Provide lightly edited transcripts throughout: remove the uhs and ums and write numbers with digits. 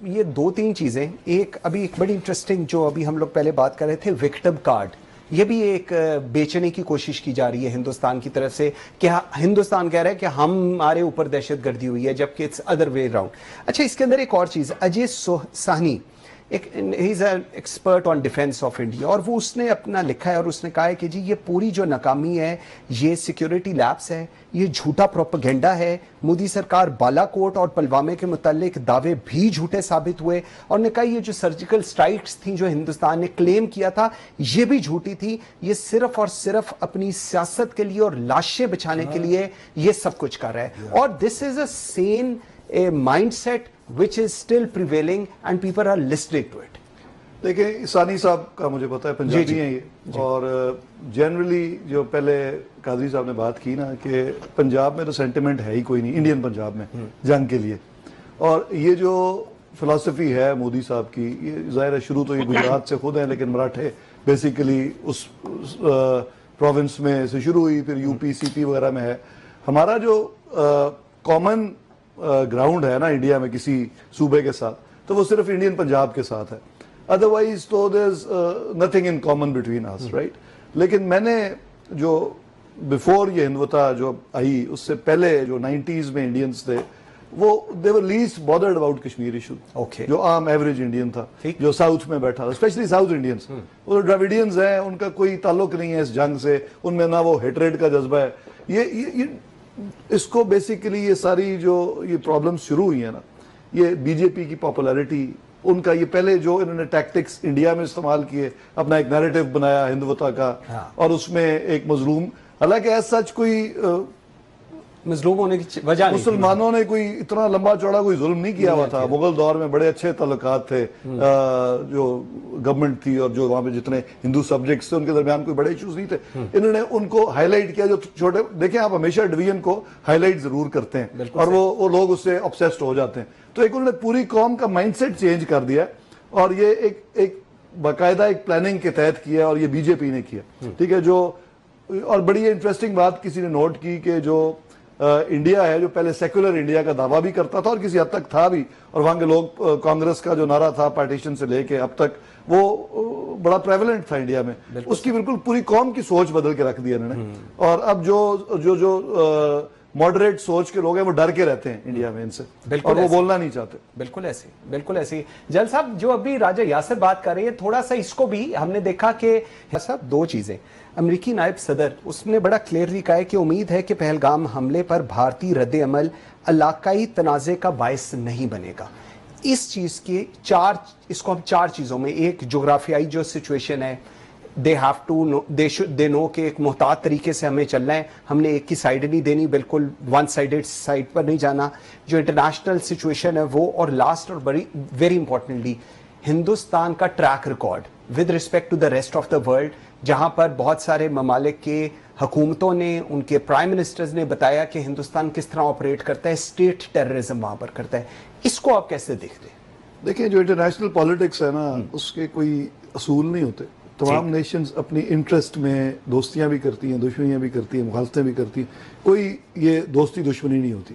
یہ دو تین چیزیں. ایک ابھی ایک بڑی انٹرسٹنگ جو ابھی ہم لوگ پہلے بات کر رہے تھے, وکٹم کارڈ, یہ بھی ایک بیچنے کی کوشش کی جا رہی ہے ہندوستان کی طرف سے کہ ہندوستان کہہ رہا ہے کہ ہمارے اوپر دہشت گردی ہوئی ہے, جبکہ اٹس ادر وے راؤنڈ. اچھا, اس کے اندر ایک اور چیز, Ajay Sahni he is an expert on defence of India, اور وہ اس نے اپنا لکھا ہے اور اس نے کہا ہے کہ جی یہ پوری جو ناکامی ہے یہ سیکیورٹی لیپس ہے, یہ جھوٹا پروپیگنڈا ہے. مودی سرکار بالا کوٹ اور پلوامے کے متعلق دعوے بھی جھوٹے ثابت ہوئے, اور نے کہا یہ جو سرجیکل سٹرائکس تھیں جو ہندوستان نے کلیم کیا تھا یہ بھی جھوٹی تھی, یہ صرف اور صرف اپنی سیاست کے لیے اور لاشیں بچانے کے لیے یہ سب کچھ کر رہا ہے. اور this is a sane mind set which is still prevailing and people are listening to it. دیکھیں, ثانی صاحب کا مجھے پتا ہے پنجابی ہیں یہ, اور جنرلی جو پہلے قادری صاحب نے بات کی نا کہ پنجاب میں تو سینٹیمنٹ ہے ہی کوئی نہیں, انڈین پنجاب میں جنگ کے لیے, اور یہ جو فلسفی ہے مودی صاحب کی, یہ ظاہر ہے شروع تو یہ گجرات سے خود ہیں, لیکن مراٹھے بیسیکلی اس پروونس میں سے شروع ہوئی, پھر یو پی سی پی وغیرہ میں ہے. ہمارا جو کامن گراؤنڈ ہے نا انڈیا میں کسی صوبے کے ساتھ, تو وہ صرف انڈین پنجاب کے ساتھ ہے, ادروائز تو there is nothing in common between us, right. لیکن میں نے جو بیفور یہ ہندوتا جو آئی اس سے پہلے جو 90s میں انڈینز تھے, وہ they were least bothered about Kashmir issue, جو عام ایوریج انڈین تھا جو ساؤتھ میں بیٹھا تھا, اسپیشلی ساؤتھ انڈینز. وہ ڈراویڈینز ہیں, ان کا کوئی تعلق نہیں ہے اس جنگ سے, ان میں نہ وہ ہیٹریڈ کا جذبہ ہے. یہ اس کو بیسیکلی یہ ساری جو یہ پرابلم شروع ہوئی ہیں نا, یہ بی جے پی کی پاپولیرٹی, ان کا یہ پہلے جو انہوں نے ٹیکٹکس انڈیا میں استعمال کیے, اپنا ایک نیریٹو بنایا ہندوتا کا, اور اس میں ایک مظلوم, حالانکہ ایز سچ کوئی مظلوم ہونے کی وجہ نہیں, مسلمانوں نے کوئی اتنا لمبا چوڑا کوئی ظلم نہیں کیا ہوا تھا. مغل دور میں بڑے اچھے تعلقات تھے جو گورنمنٹ تھی, اور جو وہاں پہ جتنے ہندو سبجیکٹس تھے ان کے درمیان کوئی بڑے ایشوز نہیں تھے. انہوں نے ان کو ہائی لائٹ کیا, جو چھوٹے, دیکھیں آپ ہمیشہ ڈویژن کو ہائی لائٹ ضرور کرتے ہیں, اور وہ لوگ اس سے obsessed ہو جاتے ہیں. تو ایک انہوں نے پوری قوم کا مائنڈ سیٹ چینج کر دیا, اور یہ ایک باقاعدہ ایک پلاننگ کے تحت کیا, اور یہ بی جے پی نے کیا, ٹھیک ہے. جو اور بڑی انٹرسٹنگ بات کسی نے نوٹ کی کہ جو انڈیا ہے جو پہلے سیکولر انڈیا کا دعویٰ بھی کرتا تھا, اور کسی حد تک تھا بھی, اور وہاں کے لوگ کانگریس کا جو نعرہ تھا پارٹیشن سے لے کے اب تک وہ بڑا پریولنٹ تھا انڈیا میں, اس کی بالکل پوری قوم کی سوچ بدل کے رکھ دیا انہوں نے. اور اب جو ماڈریٹ سوچ کے لوگ ہیں وہ ڈر کے رہتے ہیں انڈیا میں ان سے, اور وہ بولنا نہیں چاہتے. بالکل ایسے. جل صاحب, جو ابھی راجہ یاسر بات کر رہے ہیں, تھوڑا سا اس کو بھی ہم نے دیکھا کہ صاحب دو چیزیں, امریکی نائب صدر اس نے بڑا کلیئرلی کہا ہے کہ امید ہے کہ پہلگام حملے پر بھارتی رد عمل علاقائی تنازع کا باعث نہیں بنے گا. اس چیز کی اس کو ہم چار چیزوں میں, ایک جغرافیائی جو سچویشن ہے, they know کہ ایک محتاط طریقے سے ہمیں چلنا ہے, ہم نے ایک کی سائیڈ نہیں دینی, بالکل ون سائیڈڈ سائیڈ پر نہیں جانا, جو انٹرنیشنل سچویشن ہے وہ, اور لاسٹ اور ویری امپورٹنٹلی ہندوستان کا track record with respect to the rest of the world, جہاں پر بہت سارے ممالک کے حکومتوں نے, ان کے پرائم منسٹرز نے بتایا کہ ہندوستان کس طرح آپریٹ کرتا ہے, اسٹیٹ ٹیررزم وہاں پر کرتا ہے. اس کو آپ کیسے دیکھتے ہیں؟ دیکھیں, جو انٹرنیشنل پالیٹکس ہے نا, اس کے کوئی اصول نہیں ہوتے. تمام نیشنز اپنی انٹرسٹ میں دوستیاں بھی کرتی ہیں, دشمنیاں بھی کرتی ہیں, مخالفتیں بھی کرتی ہیں, کوئی یہ دوستی دشمنی نہیں ہوتی.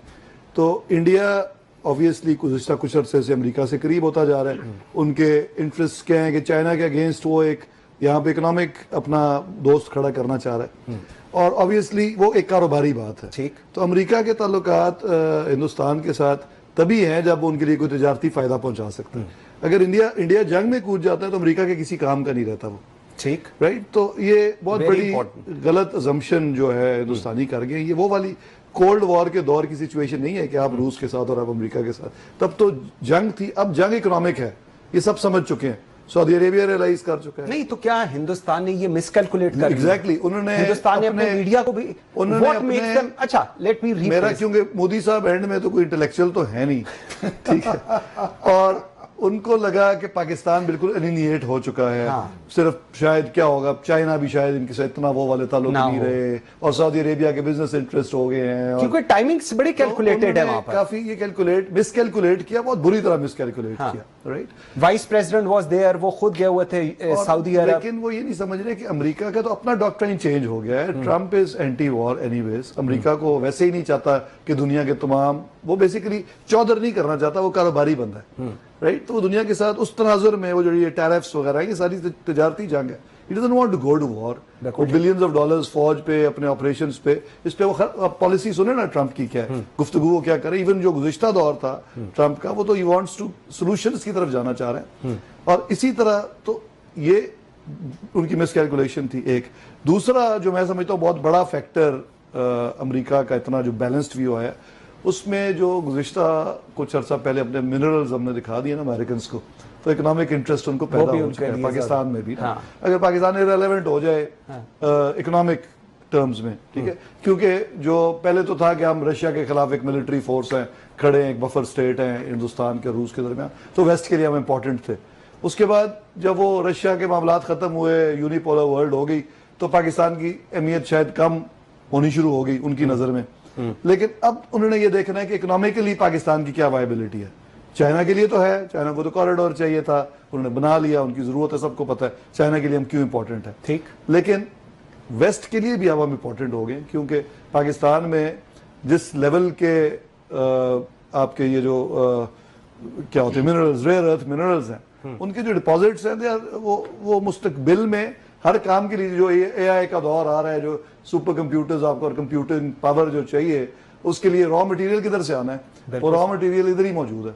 تو انڈیا obviously گزشتہ کچھ عرصے سے امریکہ سے قریب ہوتا جا رہا ہے. ان کے انٹرسٹ کیا ہیں کہ چائنا کے اگینسٹ وہ ایک یہاں پہ اکنامک اپنا دوست کھڑا کرنا چاہ رہا ہے, اور obviously وہ ایک کاروباری بات ہے. تو امریکہ کے تعلقات ہندوستان کے ساتھ تبھی ہیں جب ان کے لیے کوئی تجارتی فائدہ پہنچا سکتا ہے. اگر انڈیا جنگ میں کود جاتا ہے تو امریکہ کے کسی کام کا نہیں رہتا وہ, ٹھیک, رائٹ. تو یہ بہت بڑی غلط ازمپشن جو ہے ہندوستانی کر گئے. یہ وہ والی کولڈ وار کے دور کی سچویشن نہیں ہے کہ آپ روس کے ساتھ اور آپ امریکہ کے ساتھ, تب تو جنگ تھی, اب جنگ اکنامک ہے, یہ سب سمجھ چکے ہیں. سعودی عربیہ ریلائز کر چکا ہے. نہیں تو کیا ہندوستان نے یہ مس کیلکولیٹ کر ایگزیکٹلی, انہوں نے ہندوستان نے اپنے میڈیا کو بھی, اچھا لیٹ می ریپھریز, میرا کیونکہ مودی صاحب اینڈ میں تو کوئی انٹلیکچوئل تو ہے نہیں, ٹھیک ہے, اور ان کو لگا کہ پاکستان بالکل الینیٹ ہو چکا ہے, صرف شاید کیا ہوگا, چائنا بھی شاید ان کے ساتھ اتنا وہ والے تعلق نہیں رہے, اور سعودی عربیہ کے بزنس انٹرسٹ ہو گئے ہیں, کیونکہ ٹائمنگز بڑی کیلکولیٹڈ ہے وہاں پر, کافی یہ مس کیلکولیٹ کیا, بہت بری طرح مس کیلکولیٹ کیا, right. Vice president was there, وہ خود گئے ہوئے تھے سعودی عرب, لیکن وہ یہ نہیں سمجھ رہے کہ امریکہ کا تو اپنا ڈاکٹرائن چینج ہو گیا ہے. ٹرمپ از اینٹی وار اینی ویز, امریکہ کو ویسے ہی نہیں چاہتا کہ دنیا کے تمام, وہ بیسیکلی چودھر نہیں کرنا چاہتا, وہ کاروباری بندہ ہے, رائٹ. تو وہ دنیا کے ساتھ اس تناظر میں وہ جو یہ ٹیرفس وغیرہ یہ ساری تجارتی جنگ ہے. He doesn't want to go to war. وہ بلینز آف ڈالرز فوج پہ اپنے آپریشنز پہ اس پہ وہ پالیسی سنے نا ٹرمپ کی کیا ہے, گفتگو وہ کیا کرے. ایون جو گزشتہ دور تھا ٹرمپ کا وہ تو he wants to solutions کی طرف جانا چاہ رہے ہیں. اور اسی طرح تو یہ ان کی مس کیلکولیشن تھی. ایک دوسرا جو میں سمجھتا ہوں بہت بڑا فیکٹر امریکہ کا اتنا جو بیلنسڈ ویو ہے اس میں جو گزشتہ کچھ عرصہ پہلے اپنے منرلز ہم نے دکھا دیے نا امریکنس کو, تو اکنامک انٹرسٹ ان کو پیدا ہو چکا ہے پاکستان میں بھی. اگر پاکستان ریلیونٹ ہو جائے اکنامک ٹرمز میں, ٹھیک ہے, کیونکہ جو پہلے تو تھا کہ ہم رشیا کے خلاف ایک ملٹری فورس ہیں کھڑے ہیں, ایک بفر سٹیٹ ہیں ہندوستان کے روس کے درمیان, تو ویسٹ کے لیے ہم امپورٹنٹ تھے. اس کے بعد جب وہ رشیا کے معاملات ختم ہوئے, یونی پولر ورلڈ ہو گئی, تو پاکستان کی اہمیت شاید کم ہونی شروع ہو گئی ان کی نظر میں. لیکن اب انہوں نے یہ دیکھنا ہے کہ اکنامیکلی پاکستان کی کیا وائبلٹی ہے. چائنا کے لیے تو ہے, چائنا کو تو کوریڈور چاہیے تھا, انہوں نے بنا لیا, ان کی ضرورت ہے, سب کو پتہ ہے چائنا کے لیے ہم کیوں امپورٹنٹ ہے. ٹھیک, لیکن ویسٹ کے لیے بھی اب ہم امپورٹنٹ ہو گئے, کیونکہ پاکستان میں جس لیول کے آپ کے یہ جو کیا ہوتے ہیں منرلز, ریئر ارتھ منرلز ہیں, ان کے جو ڈپازٹس ہیں وہ مستقبل میں ہر کام کے لیے جو اے آئی کا دور آ رہا ہے, جو سپر کمپیوٹرز آپ کو اور کمپیوٹنگ پاور جو چاہیے اس کے لیے را مٹیریل کدھر سے آنا ہے, اور را مٹیریل ادھر ہی موجود ہے.